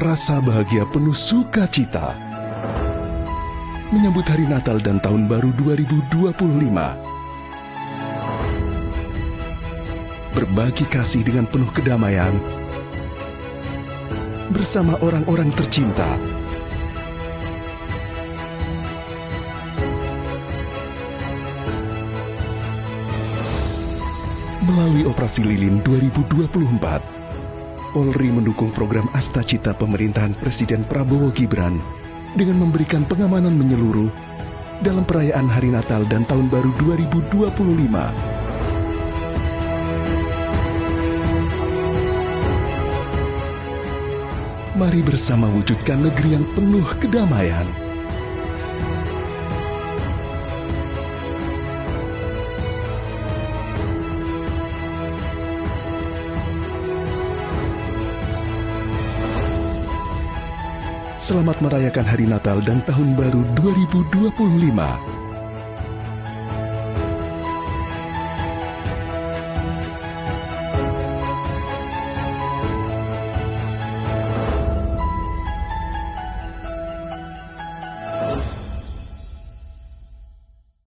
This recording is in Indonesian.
rasa bahagia penuh sukacita menyambut Hari Natal dan Tahun Baru 2025. Berbagi kasih dengan penuh kedamaian bersama orang-orang tercinta. Melalui Operasi Lilin 2024, Polri mendukung program Astacita pemerintahan Presiden Prabowo Gibran dengan memberikan pengamanan menyeluruh dalam perayaan Hari Natal dan Tahun Baru 2025. Mari bersama wujudkan negeri yang penuh kedamaian. Selamat merayakan Hari Natal dan Tahun Baru 2025